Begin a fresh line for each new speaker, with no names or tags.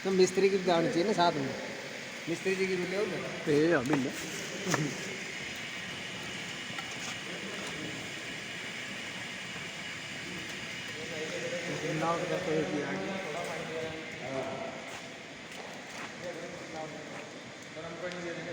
तो मिस्त्री की गाड़ी चाहिए ना साथ में। मिस्त्री जी की भी ले
ए अभी ले नाव का तो एक ही आगे
गरम पानी देने का